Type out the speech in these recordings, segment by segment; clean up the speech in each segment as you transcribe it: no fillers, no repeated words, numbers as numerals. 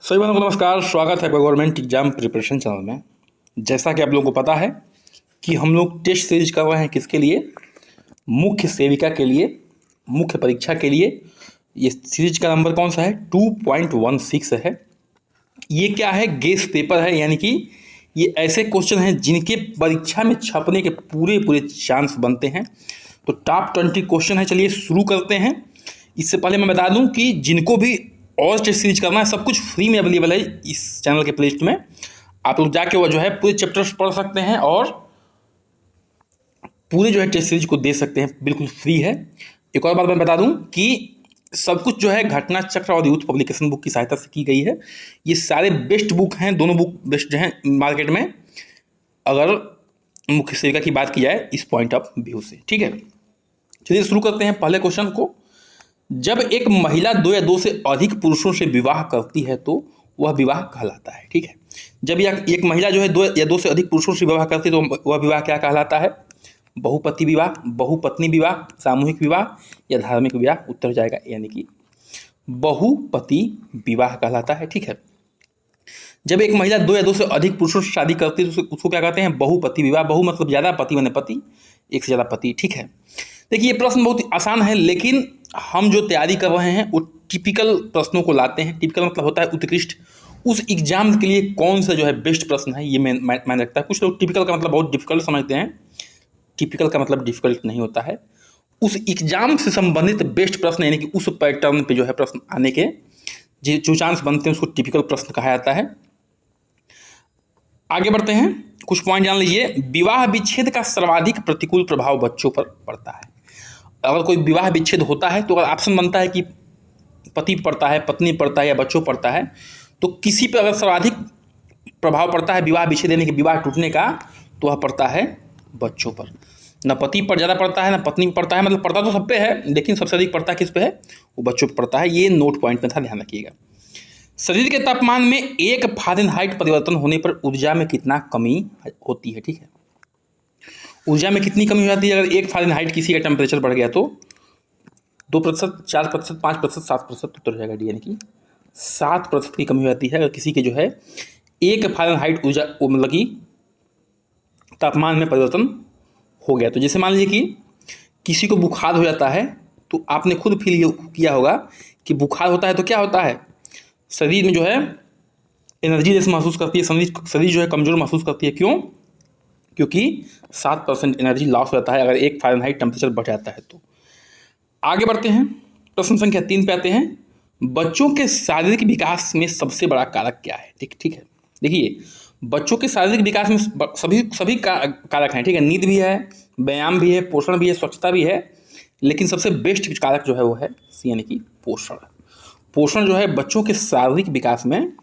सभी बंधुओं को नमस्कार। स्वागत है गवर्नमेंट एग्जाम प्रिपरेशन चैनल में। जैसा कि आप लोगों को पता है कि हम लोग टेस्ट सीरीज कर रहे हैं किसके लिए, मुख्य सेविका के लिए, मुख्य परीक्षा के लिए। ये सीरीज का नंबर कौन सा है? 2.16 है। ये क्या है? गेस पेपर है, यानी कि ये ऐसे क्वेश्चन हैं जिनके परीक्षा में छपने के पूरे पूरे चांस बनते हैं। तो टॉप 20 क्वेश्चन है। चलिए शुरू करते हैं। इससे पहले मैं बता दूं कि जिनको भी और टेस्ट सीरीज करना है, सब कुछ फ्री में अवेलेबल है इस चैनल के प्लेलिस्ट में। आप लोग जाके वो जो है पूरे चैप्टर्स पढ़ सकते हैं और पूरे जो है टेस्ट सीरीज को दे सकते हैं, बिल्कुल फ्री है। एक और बात मैं बता दूं कि सब कुछ जो है घटना चक्र और यूथ पब्लिकेशन बुक की सहायता से की गई है। ये सारे बेस्ट बुक हैं, दोनों बुक बेस्ट हैं मार्केट में, अगर मुख्य सेविका की बात की जाए इस पॉइंट ऑफ व्यू से। ठीक है, चलिए शुरू करते हैं पहले क्वेश्चन को। जब एक महिला 2 या 2 से अधिक पुरुषों से विवाह करती है तो वह विवाह कहलाता है। ठीक है, जब एक महिला जो है 2 या 2 से अधिक पुरुषों से विवाह करती है तो वह विवाह क्या कहलाता है? बहुपति विवाह, बहुपत्नी विवाह, सामूहिक विवाह या धार्मिक विवाह? उत्तर जाएगा यानी कि बहुपति विवाह कहलाता है। ठीक है, जब एक महिला 2 या 2 से अधिक पुरुषों से शादी करती है तो उसको क्या कहते हैं? बहुपति विवाह। बहु मतलब ज़्यादा, पति माने पति, एक से ज़्यादा पति। ठीक है, देखिए ये प्रश्न बहुत आसान है, लेकिन हम जो तैयारी कर रहे हैं वो टिपिकल प्रश्नों को लाते हैं। टिपिकल मतलब होता है उत्कृष्ट। उस एग्जाम के लिए कौन सा जो है बेस्ट प्रश्न है, ये मैं रखता है। कुछ लोग टिपिकल का मतलब बहुत डिफिकल्ट समझते हैं। टिपिकल का मतलब डिफिकल्ट नहीं होता है। उस एग्जाम से संबंधित बेस्ट प्रश्न, यानी कि उस पैटर्न पे जो है प्रश्न आने के जो चांस बनते हैं उसको टिपिकल प्रश्न कहा जाता है। आगे बढ़ते हैं, कुछ पॉइंट जान लीजिए। विवाह विच्छेद का सर्वाधिक प्रतिकूल प्रभाव बच्चों पर पड़ता है। अगर कोई विवाह विच्छेद होता है तो अगर ऑप्शन बनता है कि पति पड़ता है, पत्नी पड़ता है या बच्चों पड़ता है, तो किसी पर अगर सर्वाधिक प्रभाव पड़ता है विवाह विच्छेद यानी कि विवाह टूटने का, तो वह पड़ता है बच्चों पर। न पति पर ज़्यादा पड़ता है, न पत्नी पर पड़ता है। मतलब पड़ता तो सब पे है, लेकिन सबसे अधिक पड़ता है किस पे है? वो बच्चों पर पड़ता है। ये नोट पॉइंट में था, ध्यान रखिएगा। शरीर के तापमान में 1 फ़ारेनहाइट परिवर्तन होने पर ऊर्जा में कितना कमी होती है? ठीक है, ऊर्जा में कितनी कमी हो जाती है? अगर 1 फ़ारेनहाइट किसी का टेम्परेचर बढ़ गया तो 2%, 4%, 5%, 7%। उत्तर हो जाएगा डी, यानी कि 7% की कमी हो जाती है अगर किसी के जो है 1 फ़ारेनहाइट ऊर्जा मतलब कि तापमान में परिवर्तन हो गया। तो जैसे मान लीजिए कि किसी को बुखार हो जाता है, तो आपने खुद फील किया होगा कि बुखार होता है तो क्या होता है? शरीर में जो है एनर्जी लेस महसूस करती है, शरीर जो है कमज़ोर महसूस करती है। क्यों? क्योंकि 7% एनर्जी लॉस हो जाता है अगर 1 फ़ारेनहाइट टेम्परेचर बढ़ जाता है तो। आगे बढ़ते हैं, प्रश्न संख्या 3 पे आते हैं। बच्चों के शारीरिक विकास में सबसे बड़ा कारक क्या है? ठीक है, देखिए बच्चों के शारीरिक विकास में सभी कारक हैं। ठीक है, नींद भी है, व्यायाम भी है, पोषण भी है, स्वच्छता भी है, लेकिन सबसे बेस्ट कारक जो है वो है सी, यानी कि पोषण। पोषण जो है बच्चों के शारीरिक विकास में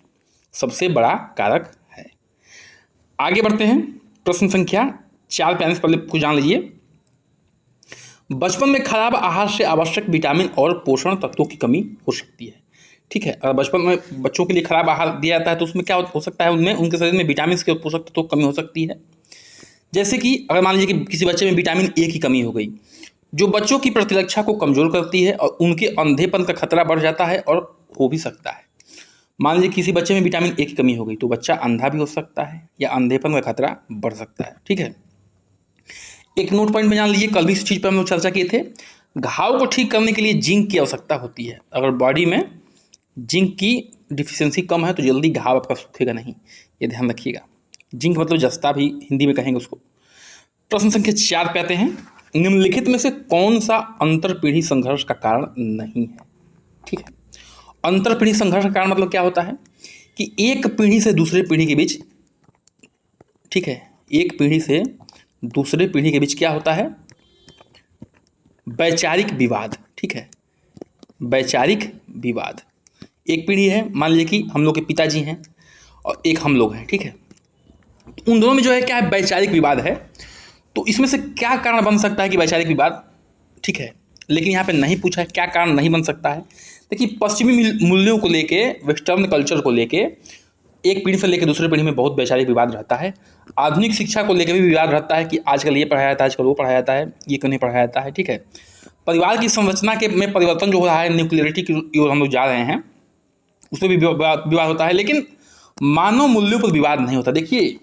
सबसे बड़ा कारक है। आगे बढ़ते हैं, प्रश्न संख्या 4 पे आने से पहले कुछ जान लीजिए। बचपन में खराब आहार से आवश्यक विटामिन और पोषण तत्वों की कमी हो सकती है। ठीक है, अगर बचपन में बच्चों के लिए खराब आहार दिया जाता है तो उसमें क्या हो सकता है? उनमें उनके शरीर में विटामिन के पोषक तत्वों की कमी हो सकती है। जैसे कि अगर मान लीजिए कि किसी बच्चे में विटामिन ए की कमी हो गई, जो बच्चों की प्रतिरक्षा को कमज़ोर करती है और उनके अंधेपन का खतरा बढ़ जाता है, और हो भी सकता है। मान लीजिए किसी बच्चे में विटामिन ए की कमी हो गई तो बच्चा अंधा भी हो सकता है या अंधेपन का खतरा बढ़ सकता है। ठीक है, एक नोट पॉइंट में जान लीजिए, कल भी इस चीज़ पर हम लोग चर्चा किए थे। घाव को ठीक करने के लिए जिंक की आवश्यकता होती है। अगर बॉडी में जिंक की डिफिशियंसी कम है तो जल्दी घाव आपका सूखेगा नहीं, ये ध्यान रखिएगा। जिंक मतलब जस्ता भी हिंदी में कहेंगे उसको। प्रश्न संख्या 4 पे आते हैं। निम्नलिखित में से कौन सा अंतर पीढ़ी संघर्ष का कारण नहीं है? ठीक है, अंतर पीढ़ी संघर्ष का कारण मतलब क्या होता है कि एक पीढ़ी से दूसरे पीढ़ी के बीच, ठीक है, एक पीढ़ी से दूसरे पीढ़ी के बीच क्या होता है? वैचारिक विवाद। ठीक है, वैचारिक विवाद। एक पीढ़ी है, मान लीजिए कि हम लोग के पिताजी हैं और एक हम लोग हैं। ठीक है, तो उन दोनों में जो है क्या है? वैचारिक विवाद है। तो इसमें से क्या कारण बन सकता है कि वैचारिक विवाद? ठीक है, लेकिन यहाँ पे नहीं पूछा है क्या कारण नहीं बन सकता है। देखिए पश्चिमी मूल्यों को लेके, वेस्टर्न कल्चर को लेके एक पीढ़ी से लेकर दूसरे पीढ़ी में बहुत वैचारिक विवाद रहता है। आधुनिक शिक्षा को लेकर भी विवाद रहता है कि आजकल ये पढ़ाया जाता है, आजकल वो पढ़ाया जाता है, ये क्यों नहीं पढ़ाया जाता है। ठीक है, परिवार की संरचना के में परिवर्तन जो हो रहा है, न्यूक्लियरिटी की ओर हम लोग जा रहे हैं, उसमें भी विवाद होता है, लेकिन मानव मूल्यों पर विवाद नहीं होता। देखिए,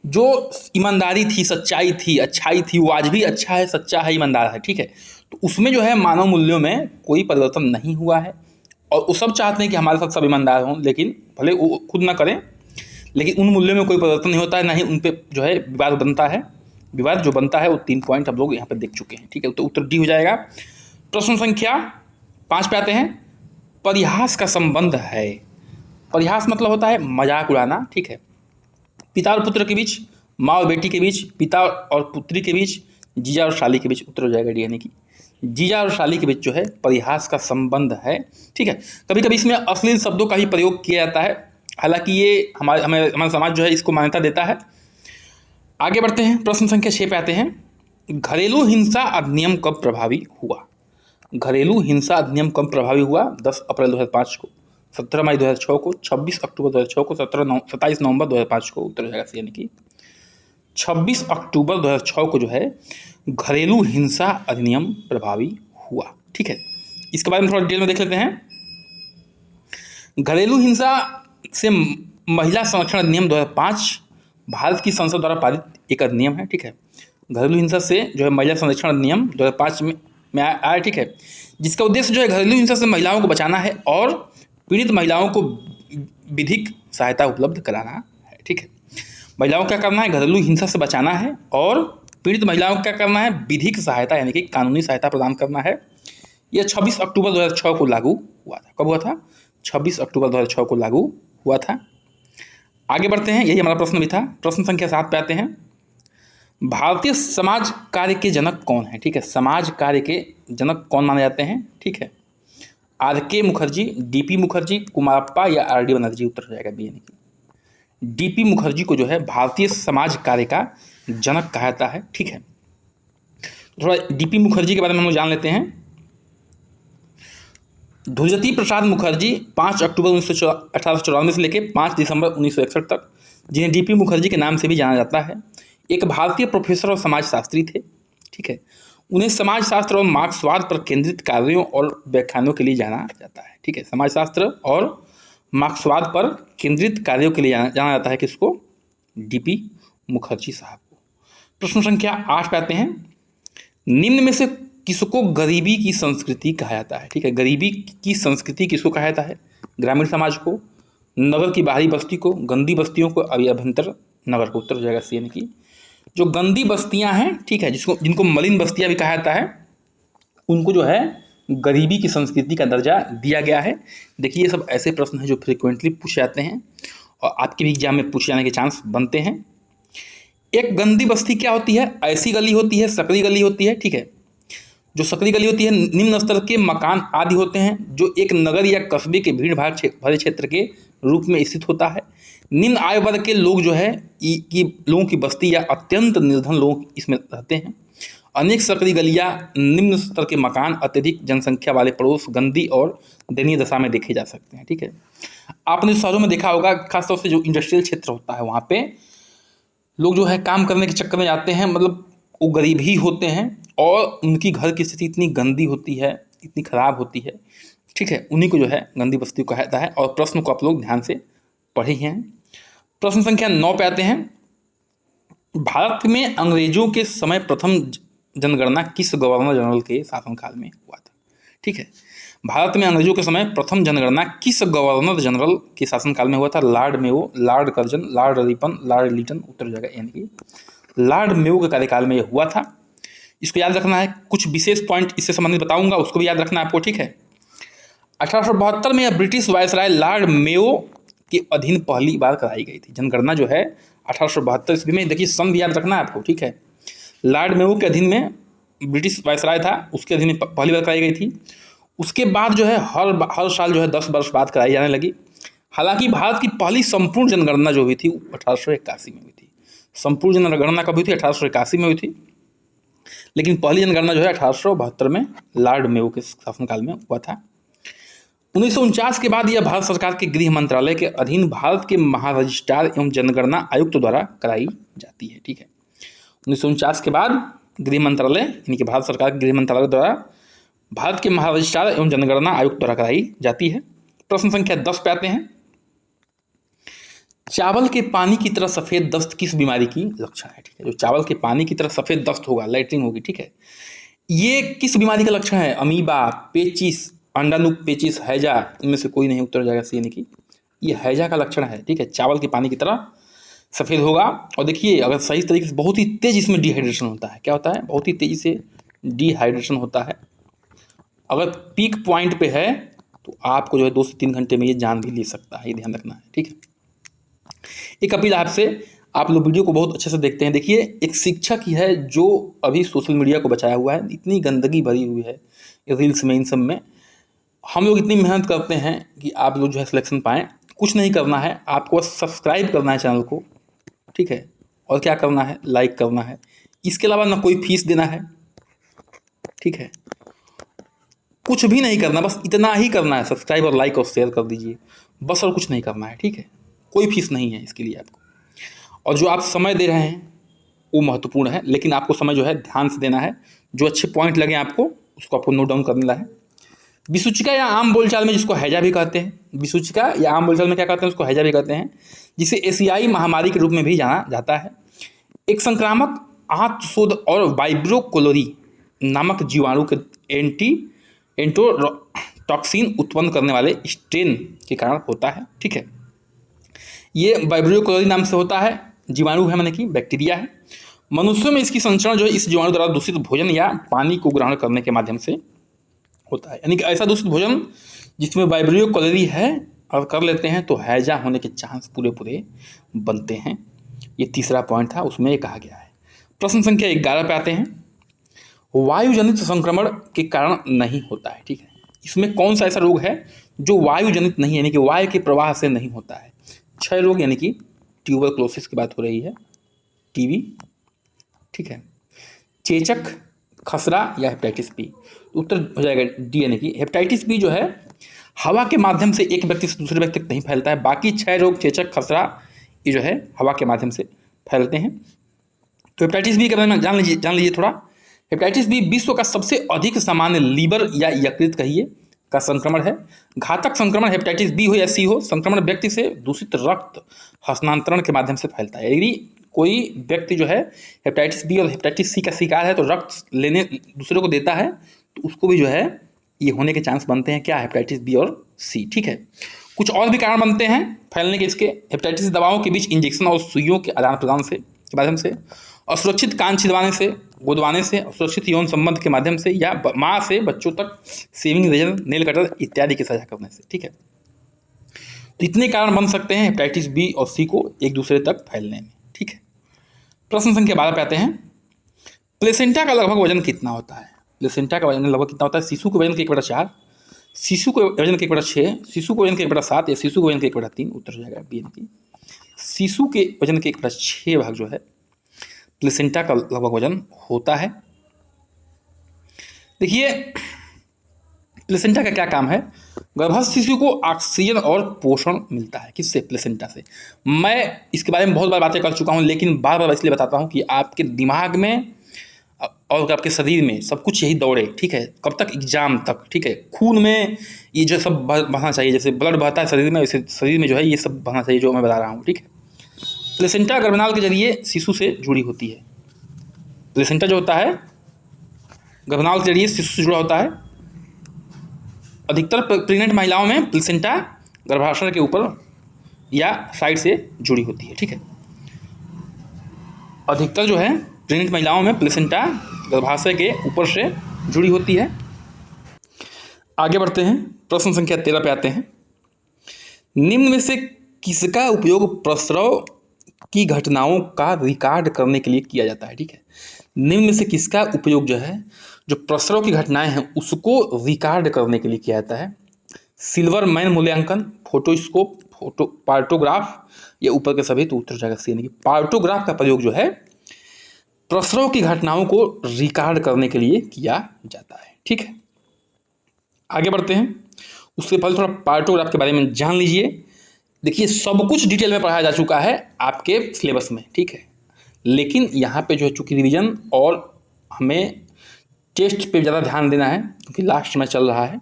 जो ईमानदारी थी, सच्चाई थी, अच्छाई थी, वो आज भी अच्छा है, सच्चा है, ईमानदार है, ठीक है। तो उसमें जो है मानव मूल्यों में कोई परिवर्तन नहीं हुआ है, और वो सब चाहते हैं कि हमारे साथ सब ईमानदार हों, लेकिन भले वो खुद ना करें, लेकिन उन मूल्यों में कोई परिवर्तन नहीं होता है, ना ही उन पर जो है विवाद बनता है। विवाद जो बनता है वो 3 पॉइंट हम लोग यहाँ पर देख चुके हैं, ठीक है। तो उत्तर डी हो जाएगा। प्रश्न संख्या 5 पे आते हैं। परिहास का संबंध है। परिहास मतलब होता है मजाक उड़ाना, ठीक है। पिता और पुत्र के बीच, माँ और बेटी के बीच, पिता और पुत्री के बीच, जीजा और शाली के बीच। उत्तर हो जाएगा डी यानी कि जीजा और शाली के बीच जो है परिहास का संबंध है, ठीक है। कभी कभी इसमें अश्लील शब्दों का भी प्रयोग किया जाता है, हालांकि ये हमारा समाज जो है इसको मान्यता देता है। आगे बढ़ते हैं, प्रश्न संख्या 6 पे आते हैं। घरेलू हिंसा अधिनियम कब प्रभावी हुआ? घरेलू हिंसा अधिनियम कब प्रभावी हुआ? 10 अप्रैल 2005 को, 17 मई 2006 को, 26 अक्टूबर 2006 को, 27 नवंबर 2005 को। उत्तर हो जाएगा यानी कि 26 अक्टूबर 2006 को जो है घरेलू हिंसा अधिनियम प्रभावी हुआ, ठीक है। इसके बारे में थोड़ा डिटेल में देख लेते हैं। घरेलू हिंसा से महिला संरक्षण अधिनियम 2005 भारत की संसद द्वारा पारित एक अधिनियम है, ठीक है। घरेलू हिंसा से जो है महिला संरक्षण अधिनियम 2005 में आया, ठीक है, जिसका उद्देश्य जो है घरेलू हिंसा से महिलाओं को बचाना है और पीड़ित महिलाओं को विधिक सहायता उपलब्ध कराना है, ठीक है। महिलाओं को क्या करना है? घरेलू हिंसा से बचाना है, और पीड़ित महिलाओं को क्या करना है? विधिक सहायता यानी कि कानूनी सहायता प्रदान करना है। यह 26 अक्टूबर 2006 को लागू हुआ था। कब हुआ था? 26 अक्टूबर 2006 को लागू हुआ था। आगे बढ़ते हैं, यही हमारा प्रश्न भी था। प्रश्न संख्या 7 पे आते हैं। भारतीय समाज कार्य के जनक कौन है? ठीक है, समाज कार्य के जनक कौन माने जाते हैं? ठीक है, आर.के. मुखर्जी, डी.पी. मुखर्जी, कुमारप्पा या आर.डी. बनर्जी। उत्तर हो जाएगा बी यानी कि डी.पी. मुखर्जी को जो है भारतीय समाज कार्य का जनक कहा जाता है, ठीक है। थोड़ा डी.पी. मुखर्जी के बारे में हम लोग जान लेते हैं। ध्रुवज्योति प्रसाद मुखर्जी 5 अक्टूबर 1894 से लेकर 5 दिसंबर 1961 तक, जिन्हें डी.पी. मुखर्जी के नाम से भी जाना जाता है, एक भारतीय प्रोफेसर और समाजशास्त्री थे, ठीक है। उन्हें समाजशास्त्र और मार्क्सवाद पर केंद्रित कार्यों और व्याख्यानों के लिए जाना जाता है, ठीक है। समाजशास्त्र और मार्क्सवाद पर केंद्रित कार्यों के लिए जाना जाता है किसको? डी.पी. मुखर्जी साहब को। प्रश्न संख्या 8 पे आते हैं। निम्न में से किसको गरीबी की संस्कृति कहा जाता है? ठीक है, गरीबी की संस्कृति किसको कहा जाता है? ग्रामीण समाज को, नगर की बाहरी बस्ती को, गंदी बस्तियों को, अभ्यंतर नगर को। उत्तर हो जाएगा सी यानी कि जो गंदी बस्तियां हैं, ठीक है, जिनको मलिन बस्तियां भी कहा जाता है, उनको जो है गरीबी की संस्कृति का दर्जा दिया गया है। देखिए, ये सब ऐसे प्रश्न हैं जो फ्रिक्वेंटली पूछे जाते हैं और आपके भी एग्जाम में पूछे जाने के चांस बनते हैं। एक गंदी बस्ती क्या होती है? ऐसी गली होती है, सकरी गली होती है, ठीक है। जो सकरी गली होती है, निम्न स्तर के मकान आदि होते हैं, जो एक नगर या कस्बे के भीड़ भाड़ भरे क्षेत्र के रूप में स्थित होता है। निम्न आय वर्ग के लोग जो है लोगों की बस्ती या अत्यंत निर्धन लोग इसमें रहते हैं। अनेक सकरी गलियां, निम्न स्तर के मकान, अत्यधिक जनसंख्या वाले पड़ोस गंदी और दयनीय दशा में देखे जा सकते हैं, ठीक है। आपने शहरों में देखा होगा, खासतौर से जो इंडस्ट्रियल क्षेत्र होता है, वहाँ पे लोग जो है काम करने के चक्कर में जाते हैं, मतलब वो गरीब ही होते हैं और उनकी घर की स्थिति इतनी गंदी होती है, इतनी खराब होती है, ठीक है। उन्हीं को जो है गंदी बस्ती कहा जाता है। और प्रश्न को आप लोग ध्यान से पढ़े हैं। प्रश्न संख्या 9 पे आते हैं। भारत में अंग्रेजों के समय प्रथम जनगणना किस गवर्नर जनरल के शासनकाल में हुआ था? ठीक है, भारत में अंग्रेजों के समय प्रथम जनगणना किस गवर्नर जनरल के शासनकाल में हुआ था? Lord Mayo, lord Curzon, lord Ripon, lord Lytton. उत्तर हो जाएगा यानी कि लॉर्ड मेयो के कार्यकाल में यह हुआ था। इसको याद रखना है। कुछ विशेष पॉइंट इससे संबंधित बताऊंगा, उसको भी याद रखना है आपको, ठीक है। 1872 में यह ब्रिटिश वायसराय लॉर्ड मेयो के अधीन पहली बार कराई गई थी। जनगणना जो है 1872 ईस्वी में, देखिए सन भी याद रखना है आपको, ठीक है। लॉर्ड मेयो के अधीन में ब्रिटिश वायसराय था, उसके अधीन में पहली बार कराई गई थी। उसके बाद जो है हर साल जो है 10 वर्ष बाद कराई जाने लगी। हालांकि भारत की पहली संपूर्ण जनगणना जो हुई थी 1881 में हुई थी। संपूर्ण जनगणना कब हुई थी? 1881 में हुई थी। लेकिन पहली जनगणना जो है 1872 में लॉर्ड मेयो के शासनकाल में हुआ था। 1949 के बाद यह भारत सरकार के गृह मंत्रालय के अधीन भारत के महारजिस्ट्रार एवं जनगणना आयुक्त द्वारा कराई जाती है, ठीक है। 1949 के बाद गृह मंत्रालय यानी कि भारत सरकार के गृह मंत्रालय द्वारा भारत के महारजिस्ट्रार एवं जनगणना आयुक्त द्वारा कराई जाती है। प्रश्न संख्या 10 पे आते हैं। चावल के पानी की तरह सफ़ेद दस्त किस बीमारी की लक्षण है? ठीक है, जो चावल के पानी की तरह सफ़ेद दस्त होगा, लैट्रिन होगी, ठीक है, ये किस बीमारी का लक्षण है? अमीबा, पेचिस, अंडाणु पेचिस, हैजा, इनमें से कोई नहीं उत्तर जाएगा सी, यानी कि ये हैजा का लक्षण है। ठीक है, चावल के पानी की तरह सफ़ेद होगा। और देखिए, अगर सही तरीके से, बहुत ही तेज इसमें डिहाइड्रेशन होता है। क्या होता है? बहुत ही तेज़ी से डिहाइड्रेशन होता है। अगर पीक पॉइंट पे है तो आपको जो है 2 से 3 घंटे में ये जान भी ले सकता है, ये ध्यान रखना है। ठीक है, एक अपील आपसे, आप लोग वीडियो को बहुत अच्छे से देखते हैं। देखिए, एक शिक्षक ही है जो अभी सोशल मीडिया को बचाया हुआ है। इतनी गंदगी भरी हुई है रील्स में, इन सब में। हम लोग इतनी मेहनत करते हैं कि आप लोग जो है सिलेक्शन पाएँ। कुछ नहीं करना है, आपको बस सब्सक्राइब करना है चैनल को, ठीक है, और क्या करना है? लाइक करना है। इसके अलावा ना कोई फीस देना है, ठीक है, कुछ भी नहीं करना, बस इतना ही करना है, सब्सक्राइब और लाइक और शेयर कर दीजिए, बस, और कुछ नहीं करना है। ठीक है, कोई फीस नहीं है इसके लिए आपको। और जो आप समय दे रहे हैं वो महत्वपूर्ण है, लेकिन आपको समय जो है ध्यान से देना है। जो अच्छे पॉइंट लगे आपको, उसको आपको नोट डाउन करना है। विसूचिका या आम बोलचाल में जिसको हैजा भी कहते हैं, विसूचिका या आम बोलचाल में क्या कहते हैं? उसको हैजा भी कहते हैं, जिसे एशियाई महामारी के रूप में भी जाना जाता है। एक संक्रामक आंतशोथ और वाइब्रो कोलोरी नामक जीवाणु के एंटोटॉक्सिन उत्पन्न करने वाले स्ट्रेन के कारण होता है। ठीक है, ये वाइब्रो कोलोरी नाम से होता है, जीवाणु है, माने कि बैक्टीरिया है। मनुष्यों में इसकी संचरण जो है इस जीवाणु द्वारा दूषित भोजन या पानी को ग्रहण करने के माध्यम से होता है। यानी कि ऐसा दूषित भोजन जिसमें वाइब्रियो कोलोरी है और कर लेते हैं तो हैजा होने के चांस पूरे पूरे बनते हैं। ये तीसरा पॉइंट था, उसमें ये कहा गया है। प्रश्न संख्या 11 पे आते हैं। वायुजनित संक्रमण के कारण नहीं होता है। ठीक है, इसमें कौन सा ऐसा रोग है जो वायुजनित नहीं है, यानी कि वायु के प्रवाह से नहीं होता है? क्षय रोग, यानी कि ट्यूबरक्लोसिस की बात हो रही है, टीबी। ठीक है, चेचक, खसरा या हेपेटाइटिस बी? उत्तर हो जाएगा डी, यानी कि हेपेटाइटिस बी जो है हवा के माध्यम से एक व्यक्ति से दूसरे व्यक्ति तक नहीं फैलता है। बाकी 6 रोग, चेचक, खसरा, ये जो है हवा के माध्यम से फैलते हैं। तो हेपेटाइटिस बी के बारे में जान लीजिए थोड़ा। हेपेटाइटिस बी विश्व का सबसे अधिक सामान्य लीवर या यकृत कहिए का संक्रमण है। घातक संक्रमण हेपेटाइटिस बी हो या सी हो, संक्रमण व्यक्ति से दूषित रक्त हस्तांतरण के माध्यम से फैलता है। यदि कोई व्यक्ति जो है हेपेटाइटिस बी और हेपेटाइटिस सी का शिकार है तो रक्त लेने दूसरे को देता है तो उसको भी जो है ये होने के चांस बनते हैं। क्या? हेपेटाइटिस बी और सी। ठीक है, कुछ और भी कारण बनते हैं फैलने के इसके। हेपेटाइटिस दवाओं के बीच इंजेक्शन और सुइयों के आदान प्रदान से के माध्यम से, असुरक्षित कान छिदवाने से, गोदवाने से, असुरक्षित यौन संबंध के माध्यम से, या माँ से बच्चों तक सेविंग रेजर, नेल कटर इत्यादि की साझा करने से। ठीक है, तो इतने कारण बन सकते हैं हेपेटाइटिस बी और सी को एक दूसरे तक फैलने में। ठीक है, प्रश्न संख्या 12 पे आते हैं। प्लेसेंटा का लगभग वजन कितना होता है? प्लेसेंटा का वजन लगभग कितना होता है? शिशु के वजन के 1/4, शिशु के वजन के 1/6, शिशु के वजन के 1/7 या शिशु के वजन के 1/3? उत्तर हो जाएगा बी, यानी कि शिशु के वजन के 1/6 भाग जो है प्लेसेंटा का लगभग वजन होता है। देखिए, प्लेसेंटा का क्या काम है? गर्भस्थ शिशु को ऑक्सीजन और पोषण मिलता है। किससे? प्लेसेंटा से। मैं इसके बारे में बहुत बार बातें कर चुका हूँ, लेकिन बार बार इसलिए बताता हूँ कि आपके दिमाग में और आपके शरीर में सब कुछ यही दौड़े। ठीक है, कब तक? एग्जाम तक। ठीक है, खून में ये जो सब बहना चाहिए, जैसे ब्लड बहता है शरीर में, वैसे शरीर में जो है ये सब बहना चाहिए जो मैं बता रहा हूँ। ठीक है, प्लेसेंटा गर्भनाल के जरिए शिशु से जुड़ी होती है। प्लेसेंटा जो होता है गर्भनाल के जरिए शिशु से जुड़ा होता है। अधिकतर प्रेग्नेंट महिलाओं में प्लेसेंटा गर्भाशय के ऊपर या साइड से जुड़ी होती है। ठीक है, अधिकतर जो है प्रेग्नेंट महिलाओं में प्लेसेंटा गर्भाशय के ऊपर से जुड़ी होती है। आगे बढ़ते हैं, प्रश्न संख्या 13 पे आते हैं। निम्न में से किसका उपयोग प्रसव की घटनाओं का रिकॉर्ड करने के लिए किया जाता है? ठीक है, निम्न में से किसका उपयोग जो है, जो प्रसव की घटनाएं हैं उसको रिकॉर्ड करने के लिए किया जाता है? सिल्वर मैन मूल्यांकन, फोटोस्कोप, पार्टोग्राफ, या ऊपर के सभी? तो उत्तर जाएगा सी, यानी कि पार्टोग्राफ का प्रयोग जो है प्रसव की घटनाओं को रिकॉर्ड करने के लिए किया जाता है। ठीक है, आगे बढ़ते हैं। उससे पहले थोड़ा पार्टोग्राफ के बारे में जान लीजिए। देखिए, सब कुछ डिटेल में पढ़ाया जा चुका है आपके सिलेबस में। ठीक है, लेकिन यहाँ पे जो है चूँकि रिवीजन और हमें टेस्ट पे ज़्यादा ध्यान देना है क्योंकि लास्ट में चल रहा है।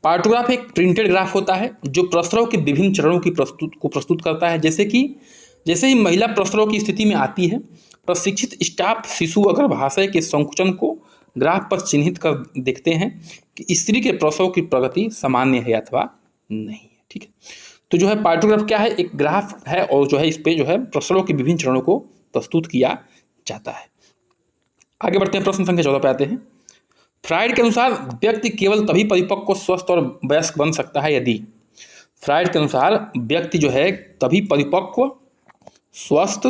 पार्टोग्राफ एक प्रिंटेड ग्राफ होता है जो प्रसव के विभिन्न चरणों की प्रस्तुत करता है। जैसे ही महिला प्रसव की स्थिति में आती है, प्रशिक्षित स्टाफ शिशु और गर्भाशय के संकुचन को ग्राफ पर चिन्हित कर देखते हैं कि स्त्री के प्रसव की प्रगति सामान्य है अथवा नहीं है। ठीक है, तो जो है पार्टोग्राफ क्या है, एक ग्राफ है और जो है इस पे जो है प्रसव के विभिन्न चरणों को प्रस्तुत किया जाता है। आगे बढ़ते हैं, प्रश्न संख्या 14 पे आते हैं। फ्राइड के अनुसार व्यक्ति केवल तभी परिपक्व, स्वस्थ और वयस्क बन सकता है यदि। फ्राइड के अनुसार व्यक्ति जो है तभी परिपक्व, स्वस्थ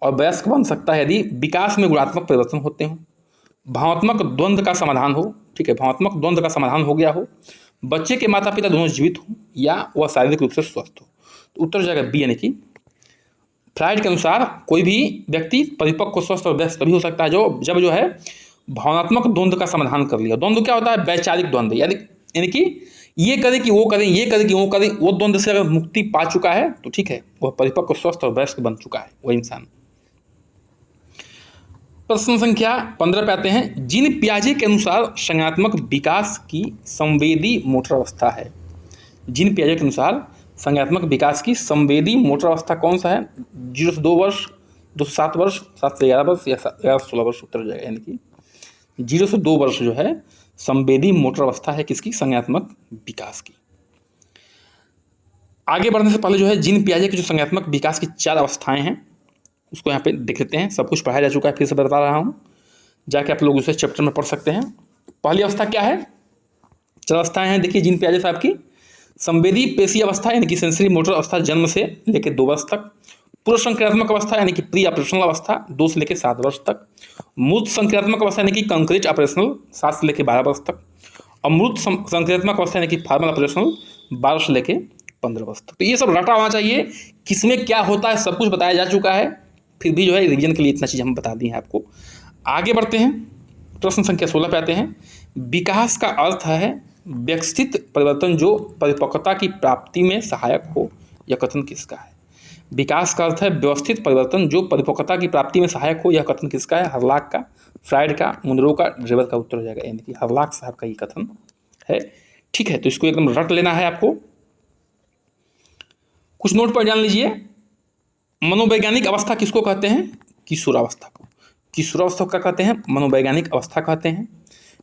और वयस्क बन सकता है यदि विकास में गुणात्मक परिवर्तन होते हों, भावात्मक द्वंद्व का समाधान हो। ठीक है, भावात्मक द्वंद्व का समाधान हो गया हो, बच्चे के माता पिता दोनों जीवित हों या वह शारीरिक रूप से स्वस्थ हो। तो उत्तर हो जाएगा बी, यानी कि फ्राइड के अनुसार कोई भी व्यक्ति परिपक्व, स्वस्थ और व्यस्त तभी हो सकता है जब जो है भावनात्मक द्वंद्व का समाधान कर लिया। द्वंद्व क्या होता है, वैचारिक द्वंद्व, यानी कि ये करे कि वो करें, ये करे कि वो करें, वो द्वंद्व से अगर मुक्ति पा चुका है तो ठीक है, वह परिपक्व, स्वस्थ और वयस्क बन चुका है वह इंसान। प्रश्न संख्या 15 पे आते हैं। जीन पियाजे के अनुसार संज्ञानात्मक विकास की संवेदी मोटर अवस्था है। जीन पियाजे के अनुसार संज्ञानात्मक विकास की संवेदी मोटर अवस्था कौन सा है? 0 से 2 वर्ष, 2 से 7 वर्ष, 7 से 11 वर्ष या 11 से 16 वर्ष उत्तर हो जाएगा। यानी कि 0 से 2 वर्ष जो है संवेदी मोटर अवस्था है किसकी? संज्ञानात्मक विकास की। आगे बढ़ने से पहले जो है जीन पियाजे की जो संज्ञानात्मक विकास की 4 अवस्थाएं हैं उसको यहाँ पे देख लेते हैं। सब कुछ पढ़ाया जा चुका है, फिर से बता रहा हूँ, जाके आप लोग उसे चैप्टर में पढ़ सकते हैं। पहली अवस्था क्या है? 4 अवस्थाएं हैं, देखिए जीन पियाजे साहब की। संवेदी पेशी अवस्था यानी कि सेंसरी मोटर अवस्था जन्म से लेकर 2 वर्ष तक। पूर्व संक्रियात्मक अवस्था यानी कि प्री ऑपरेशनल अवस्था 2 से लेकर 7 वर्ष तक। मूर्त संक्रियात्मक अवस्था यानी कि कंक्रीट ऑपरेशनल 7 से लेकर 12 वर्ष तक। अमूर्त संक्रियात्मक अवस्था यानी कि फार्मल ऑपरेशनल 12 से लेकर 15 वर्ष तक। तो ये सब रटा होना चाहिए, किसमें क्या होता है सब कुछ बताया जा चुका है, फिर भी जो है रिवीजन के लिए इतना चीज़ हम बता दी है आपको। आगे बढ़ते हैं, प्रश्न संख्या 16 पे आते हैं। विकास का अर्थ है व्यवस्थित परिवर्तन जो परिपक्वता की प्राप्ति में सहायक हो, यह कथन किसका है? विकास का अर्थ है व्यवस्थित परिवर्तन जो परिपक्वता की प्राप्ति में सहायक हो, यह कथन किसका है? हर्लॉक का, फ्राइड का, मुनरो का, ड्रेवर का उत्तर हो जाएगा, यानी कि हर्लॉक साहब का ये कथन है। ठीक है, तो इसको एकदम रट लेना है आपको। कुछ नोट पर जान लीजिए। मनोवैज्ञानिक अवस्था किसको कहते हैं? किशोरावस्था को। किशोरावस्था क्या कहते हैं? मनोवैज्ञानिक अवस्था कहते हैं।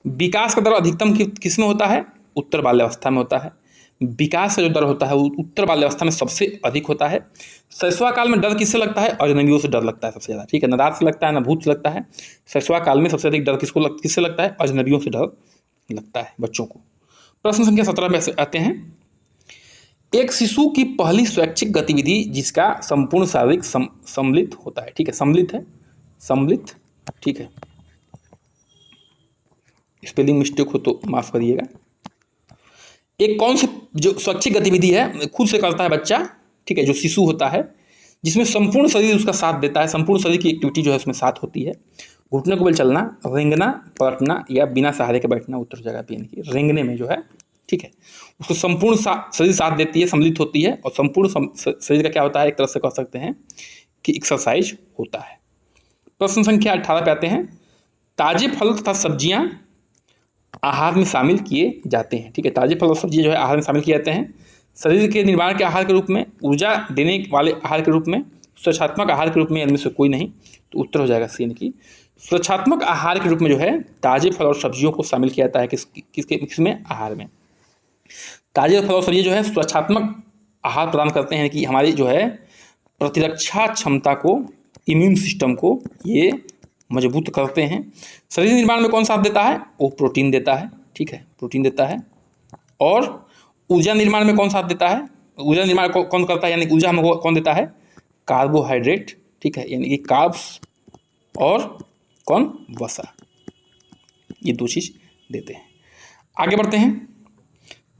विकास का दर अधिकतम किस में होता है? उत्तर बाल्यावस्था में होता है। विकास का जो दर होता है वो उत्तर बाल्यावस्था में सबसे अधिक होता है। शैशवा काल में डर किससे लगता है? अजनबियों से डर लगता है सबसे ज़्यादा। ठीक है, न रात से लगता है न भूत से लगता है। शैशवा काल में सबसे अधिक डर किससे लगता है? अजनबियों से डर लगता है बच्चों को। प्रश्न संख्या 17 में आते हैं। एक शिशु की पहली स्वैच्छिक गतिविधि जिसका संपूर्ण शारीरिक सम्मिलित होता है। ठीक है, सम्मिलित है, सम्मिलित, ठीक है, स्पेलिंग मिस्टेक हो तो माफ करिएगा। एक कौन सी जो स्वैच्छिक गतिविधि है खुद से करता है बच्चा, ठीक है, जो शिशु होता है, जिसमें संपूर्ण शरीर उसका साथ देता है, संपूर्ण शरीर की एक्टिविटी जो है उसमें साथ होती है। घुटने को बल चलना, रेंगना, पलटना या बिना सहारे के बैठना उत्तर जगह पे, यानी कि रेंगने में जो है, ठीक है, उसको संपूर्ण शरीर साथ देती है, सम्मिलित होती है, और संपूर्ण शरीर का क्या होता है, एक तरह से कह सकते हैं कि एक्सरसाइज होता है। प्रश्न संख्या 18 पे आते हैं। ताजे फल तथा सब्जियां आहार में शामिल किए जाते हैं। ठीक है, ताजे फल और सब्जियां जो है आहार में शामिल किए जाते हैं। शरीर के निर्माण के आहार के रूप में, ऊर्जा देने वाले आहार के रूप में, सुरक्षात्मक आहार के रूप में, इनमें से कोई नहीं, तो उत्तर हो जाएगा सी, यानी कि सुरक्षात्मक आहार के रूप में जो है ताजे फल और सब्जियों को शामिल किया जाता है। किसमें? आहार में। ताजे फल और सब्जियां जो है सुरक्षात्मक आहार प्रदान करते हैं कि हमारी जो है प्रतिरक्षा क्षमता को, इम्यून सिस्टम को ये मजबूत करते हैं। शरीर निर्माण में कौन साथ देता है? वो प्रोटीन देता है। ठीक है, प्रोटीन देता है। और ऊर्जा निर्माण में कौन साथ देता है? ऊर्जा निर्माण कौन करता है, यानी ऊर्जा हमको कौन देता है? कार्बोहाइड्रेट। ठीक है, यानी कि कार्ब्स और कौन? वसा, ये 2 चीज़ देते हैं। आगे बढ़ते हैं,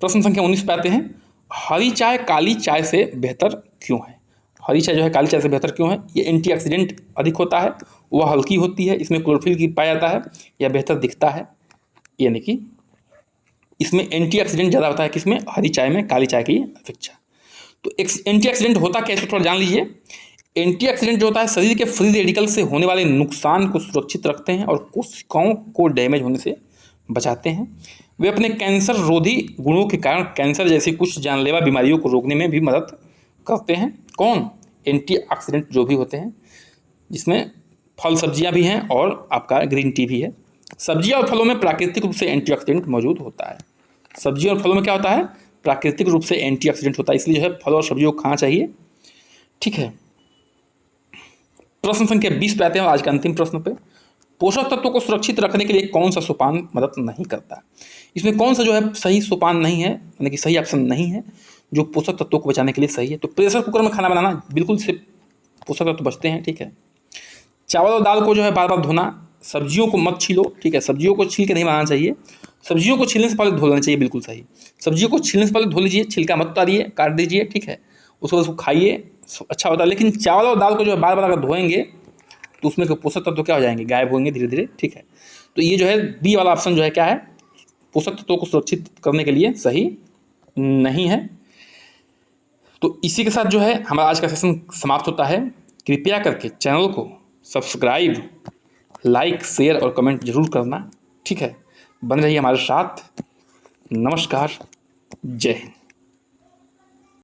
प्रश्न संख्या 19 पे आते हैं। हरी चाय काली चाय से बेहतर क्यों है? हरी चाय जो है काली चाय से बेहतर क्यों है? ये एंटीऑक्सीडेंट अधिक होता है, वह हल्की होती है, इसमें क्लोरोफिल की पाया जाता है, या बेहतर दिखता है, यानी कि इसमें एंटीऑक्सीडेंट ज़्यादा होता है। किसमें? हरी चाय में, काली चाय की अपेक्षा। तो एंटीऑक्सीडेंट होता क्या है थोड़ा जान लीजिए। एंटीऑक्सीडेंट जो होता है शरीर के फ्री रेडिकल से होने वाले नुकसान को सुरक्षित रखते हैं और कोशिकाओं को डैमेज होने से बचाते हैं। वे अपने कैंसर रोधी गुणों के कारण कैंसर जैसी कुछ जानलेवा बीमारियों को रोकने में भी मदद करते हैं। कौन? एंटीऑक्सीडेंट जो भी होते हैं, जिसमें फल सब्जियां भी हैं और आपका ग्रीन टी भी है। सब्जियां और फलों में प्राकृतिक रूप से एंटीऑक्सीडेंट मौजूद होता है। सब्जियों और फलों में क्या होता है? प्राकृतिक रूप से एंटीऑक्सीडेंट होता है, इसलिए जो है फल और सब्जियों को खाना चाहिए। ठीक है, प्रश्न संख्या 20 पे आते हैं आज के अंतिम प्रश्न पे। पोषक तत्वों को सुरक्षित रखने के लिए कौन सा सोपान मदद नहीं करता? इसमें कौन सा जो है सही सोपान नहीं है, यानी कि सही ऑप्शन नहीं है जो पोषक तत्वों को बचाने के लिए सही है? तो प्रेशर कुकर में खाना बनाना बिल्कुल से पोषक तत्व बचते हैं। ठीक है, चावल और दाल को जो है बार बार धोना, सब्जियों को मत छीलो। ठीक है, सब्जियों को छील के नहीं बनाना चाहिए, सब्जियों को छीलने से पहले धो लेना चाहिए, बिल्कुल सही। सब्जियों को छीलने से पहले धो लीजिए, छिलका मत उतारिए, काट दीजिए। ठीक है, उसको खाइए, अच्छा होता है। लेकिन चावल और दाल को जो है बार बार अगर धोएंगे तो उसमें के पोषक तत्व क्या हो जाएंगे? गायब होंगे धीरे धीरे। ठीक है, तो ये जो है बी वाला ऑप्शन जो है क्या है? पोषक तत्वों को सुरक्षित करने के लिए सही नहीं है। तो इसी के साथ जो है हमारा आज का सेशन समाप्त होता है। कृपया करके चैनल को सब्सक्राइब, लाइक, शेयर और कमेंट जरूर करना। ठीक है, बन रहिए हमारे साथ। नमस्कार, जय हिंद।